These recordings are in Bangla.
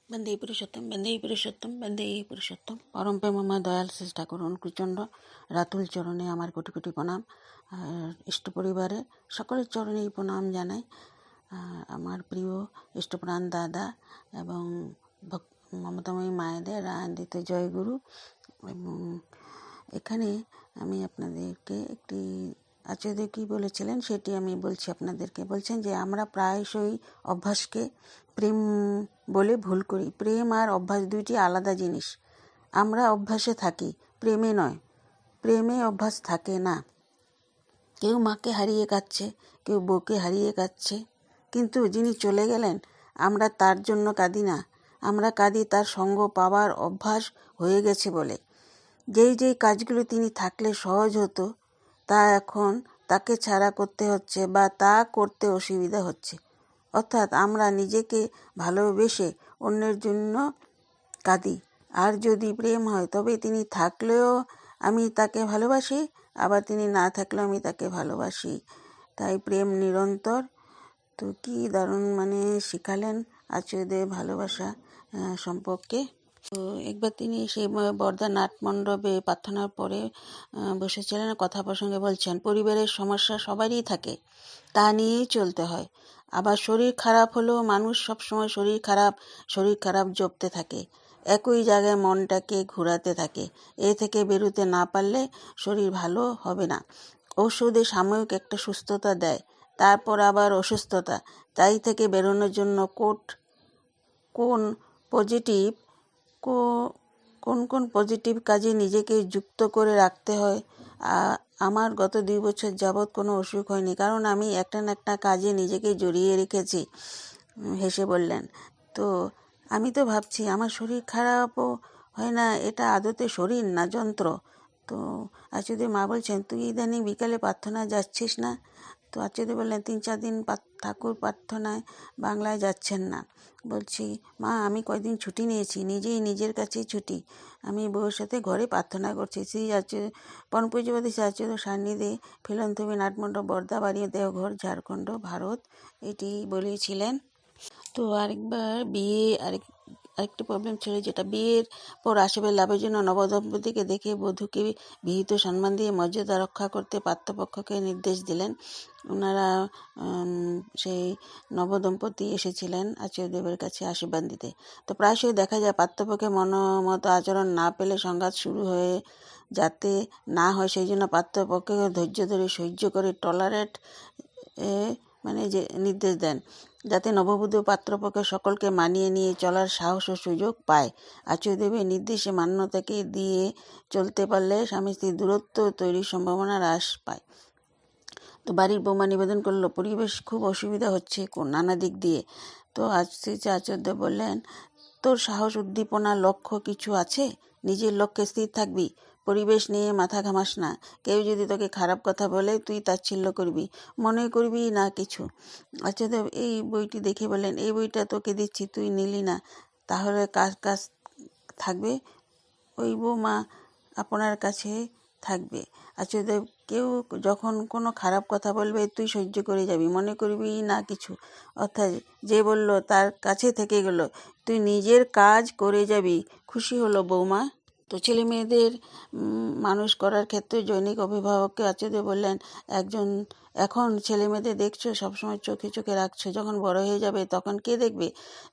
বন্দে পুরুষোত্তম, বন্দে পুরুষোত্তম, বন্দে পুরুষোত্তম। পরম প্রেমময় দয়াল শেষ ঠাকুর অনুকূলচন্দ্র রাতুল চরণে আমার কোটি কোটি প্রণাম। আর ইষ্ট পরিবারের সকলের চরণেই প্রণাম জানাই। আমার প্রিয় ইষ্টপ্রাণ দাদা এবং মমতাময়ী মায়েদের আনন্দিত জয়গুরু। এবং এখানে আমি আপনাদেরকে একটি আচার্য কী বলেছিলেন সেটি আমি বলছি আপনাদেরকে। বলছেন যে আমরা প্রায়শই অভ্যাসকে প্রেম বলে ভুল করি। প্রেম আর অভ্যাস দুইটি আলাদা জিনিস। আমরা অভ্যাসে থাকি, প্রেমে নয়। প্রেমে অভ্যাস থাকে না। কেউ মাকে হারিয়ে কাঁদছে, কেউ বউকে হারিয়ে কাঁদছে, কিন্তু যিনি চলে গেলেন আমরা তার জন্য কাঁদি না। আমরা কাঁদি তার সঙ্গ পাওয়ার অভ্যাস হয়ে গেছে বলে। যেই কাজগুলো তিনি থাকলে সহজ হতো তা এখন তাকে ছাড়া করতে হচ্ছে বা তা করতে অসুবিধা হচ্ছে। অর্থাৎ আমরা নিজেকে ভালোবেসে অন্যের জন্য কাঁদি। আর যদি প্রেম হয় তবে তিনি থাকলেও আমি তাকে ভালোবাসি, আবার তিনি না থাকলেও আমি তাকে ভালোবাসি। তাই প্রেম নিরন্তর। তো কি দারুণ শিখালেন আচার্যদেব ভালোবাসা সম্পর্কে। তো একবার তিনি সেই বর্ধা নাটমণ্ডপে প্রার্থনার পরে বসেছিলেন, কথা প্রসঙ্গে বলছেন পরিবারের সমস্যা সবারই থাকে, তা নিয়েই চলতে হয়। আবার শরীর খারাপ হলেও মানুষ সবসময় শরীর খারাপ জপতে থাকে, একই জায়গায় মনটাকে ঘোরাতে থাকে। এ থেকে বেরোতে না পারলে শরীর ভালো হবে না। ঔষধে সাময়িক একটা সুস্থতা দেয়, তারপর আবার অসুস্থতা। তাই থেকে বেরোনোর জন্য কোন পজিটিভ কাজে নিজেকে যুক্ত করে রাখতে হয়। আমার গত 2 বছর যাবৎ কোনো অসুখ হয়নি, কারণ আমি একটা না একটা কাজে নিজেকে জড়িয়ে রেখেছি। হেসে বললেন। তো আমি তো ভাবছি আমার শরীর খারাপও হয় না, এটা আদতে শরীর না যন্ত্র। তো আচার্যদেব মা বলছেন তুই ইদানিং বিকালে প্রার্থনা যাচ্ছিস না? তো আচার্যদেব বললেন 3-4 দিন ঠাকুর প্রার্থনায় বাংলায় যাচ্ছেন না। বলছি মা আমি কয়েকদিন ছুটি নিয়েছি, নিজের কাছেই ছুটি। আমি বউয়ের সাথে ঘরে প্রার্থনা করছি। শ্রী পরম পূজ্যপাদ শ্রী আচার্য সান্নিধ্যে ফিলন্থপি নাটমণ্ডপ বর্দাবাড়ি দেওঘর ঝাড়খণ্ড ভারত, এটি বলেছিলেন। তো আরেকটি প্রবলেম ছিল, যেটা বিয়ের পর আসবে লাভের জন্য নবদম্পতিকে দেখে বধূকে বিহিত সম্মান দিয়ে মর্যাদা রক্ষা করতে পাত্রপক্ষকে নির্দেশ দিলেন। ওনারা সেই নবদম্পতি এসেছিলেন আচার্যদেবের কাছে আশীর্বাদ দিতে। তো প্রায়শই দেখা যায় পাত্রপক্ষে মতো আচরণ না পেলে সংঘাত শুরু হয়ে যাতে না হয় সেই জন্য পাত্রপক্ষকে ধৈর্য ধরে সহ্য করে টলারেট যে নির্দেশ দেন, যাতে নববধূ পাত্রপক্ষ সকলকে মানিয়ে নিয়ে চলার সাহস ও সুযোগ পায়। আচার্যদেবের নির্দেশে মান্যতাকে দিয়ে চলতে পারলে স্বামী স্ত্রীর দূরত্ব তৈরির সম্ভাবনা হ্রাস পায়। তো বাড়ির বৌমা নিবেদন করলো পরিবেশ খুব অসুবিধা হচ্ছে নানা দিক দিয়ে। তো আচার্যদেব বললেন তোর সাহস উদ্দীপনা লক্ষ্য কিছু আছে, নিজের লক্ষ্যে স্থির থাকবি, পরিবেশ নিয়ে মাথা ঘামাস না। কেউ যদি তোকে খারাপ কথা বলে তুই তাচ্ছিল্য করবি, মনে করবি না কিছু। আচার্যদেব এই বইটি দেখে বললেন এই বইটা তোকে দিচ্ছি, তুই নিলি না, তাহলে কাজ থাকবে, ওই বৌমা আপনার কাছে থাকবে। আচার্যদেব কেউ যখন কোনো খারাপ কথা বলবে তুই সহ্য করে যাবি, মনে করবি না কিছু। অর্থাৎ যে বলল তার কাছে থেকে গেল, তুই নিজের কাজ করে যাবি। খুশি হলো বৌমা। তো ছেলে মেয়েদের মানুষ করার ক্ষেত্রে জৈনিক অভিভাবককে আচার্য বললেন এখন ছেলে মেয়েদের দেখছো, সবসময় চোখে চোখে রাখছো, যখন বড় হয়ে যাবে তখন কে দেখবে?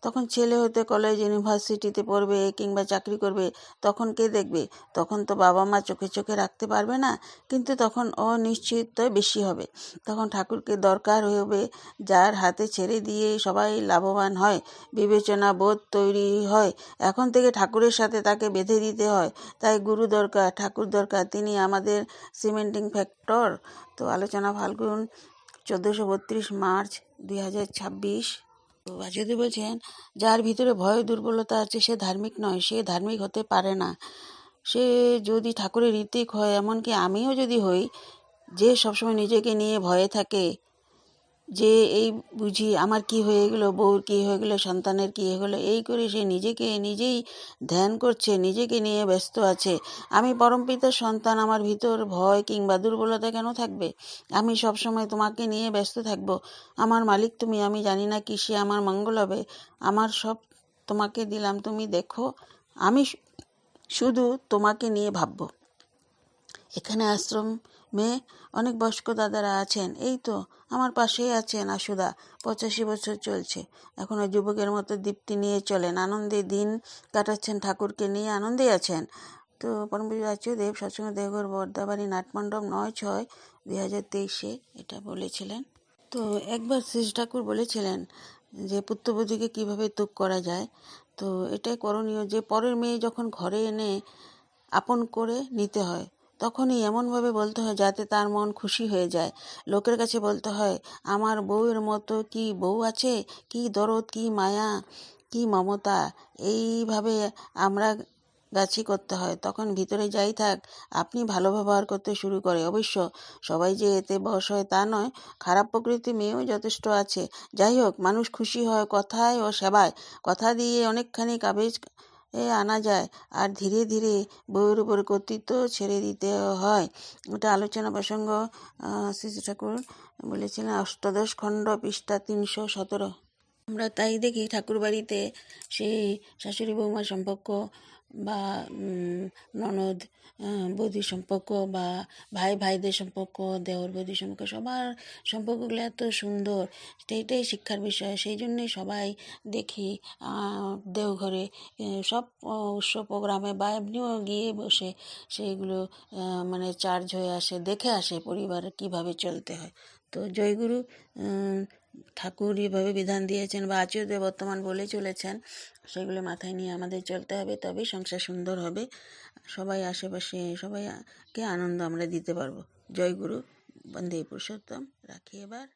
তখন ছেলে হতে কলেজ ইউনিভার্সিটিতে পড়বে কিংবা চাকরি করবে, তখন কে দেখবে? তখন তো বাবা মা চোখে চোখে রাখতে পারবে না, কিন্তু তখন অনিশ্চয়তা বেশি হবে। তখন ঠাকুরকে দরকার হবে, যার হাতে ছেড়ে দিয়ে সবাই লাভবান হয়, বিবেচনা বোধ তৈরি হয়। এখন থেকে ঠাকুরের সাথে তাকে বেঁধে দিতে হয়। তাই গুরু দরকার, ঠাকুর দরকার, তিনি আমাদের সিমেন্টিং ফ্যাক্টর। তো আলোচনা ফাল্গুন 1432 মার্চ 2026। তো আচার্য বলছেন যার ভিতরে ভয় দুর্বলতা আছে সে ধার্মিক নয়, সে ধার্মিক হতে পারে না। সে যদি ঠাকুরের ঋতিক হয়, এমনকি আমিও যদি হই, যে সবসময় নিজেকে নিয়ে ভয়ে থাকে, যে এই বুঝি আমার কি হয়ে গেল, বউর কি হয়ে গেল, সন্তানের কি হয়ে গেল, এই করে সে নিজেকে নিজেই ধ্যান করছে, নিজেকে নিয়ে ব্যস্ত আছে। আমি পরমপিতার সন্তান, আমার ভিতর ভয় কিংবা দুর্বলতা কেন থাকবে? আমি সবসময় তোমাকে নিয়ে ব্যস্ত থাকব। আমার মালিক তুমি, আমি জানি না কিসে আমার মঙ্গল হবে। আমার সব তোমাকে দিলাম, তুমি দেখো, আমি শুধু তোমাকে নিয়ে ভাবব। এখানে আশ্রমে অনেক বয়স্ক দাদারা আছেন, এই তো আমার পাশেই আছেন আশুদা, 85 বছর চলছে, এখনও যুবকের মতো দীপ্তি নিয়ে চলেন, আনন্দে দিন কাটাচ্ছেন, ঠাকুরকে নিয়ে আনন্দেই আছেন। তো পরমপূজ্য আচার্যদেব সৎসঙ্গ দেওঘর বর্দাবাড়ি নাটমণ্ডপ 9/6/2023 এটা বলেছিলেন। তো একবার শ্রী ঠাকুর বলেছিলেন যে পুত্রবধূকে কিভাবে তুক করা যায়। তো এটাই করণীয় যে পরের মেয়ে যখন ঘরে এনে আপন করে নিতে হয়, তখনই এমনভাবে বলতে হয় যাতে তার মন খুশি হয়ে যায়। লোকের কাছে বলতে হয়, আমার বউয়ের মতো কি বউ আছে, কি দরদ, কি মায়া, কি মমতা। এইভাবে আমরা গাছি করতে হয়, তখন ভিতরে যাই থাক আপনি ভালো ব্যবহার করতে শুরু করে। অবশ্য সবাই যে এতে বশ হয় তা নয়, খারাপ প্রকৃতি মেয়েও যথেষ্ট আছে। যাই হোক, মানুষ খুশি হয় কথায় ও সেবায়, কথা দিয়ে অনেকখানি কাবেজ আনা যায়, আর ধীরে ধীরে বইয়ের উপর কর্তৃত্ব ছেড়ে দিতে হয়। ওটা আলোচনা প্রসঙ্গ শ্রী ঠাকুর বলেছিলেন, অষ্টাদশ খণ্ড, পৃষ্ঠা 317। আমরা তাই দেখি ঠাকুর বাড়িতে সেই শাশুড়ি বৌমার সম্পর্ক বা ননদ বৌদির সম্পর্ক বা ভাই ভাইদের সম্পর্ক, দেওর বৌদির সম্পর্ক, সবার সম্পর্কগুলো এত সুন্দর, সেইটাই শিক্ষার বিষয়। সেই জন্যই সবাই দেখি দেওঘরে সব উৎসব প্রোগ্রামে বা এমনিও গিয়ে বসে সেইগুলো মানে চার্জ হয়ে আসে, দেখে আসে পরিবারে কিভাবে চলতে হয়। তো জয়গুরু, ঠাকুর এভাবে বিধান দিয়েছেন বা আচার্যদেব বর্তমান বলে চলেছেন, সেগুলো মাথায় নিয়ে আমাদের চলতে হবে, তবেই সংসার সুন্দর হবে। সবাই আশেপাশে সবাইকে আনন্দ আমরা দিতে পারবো। জয় গুরু, বন্দে পুরুষোত্তম। রাখি এবার।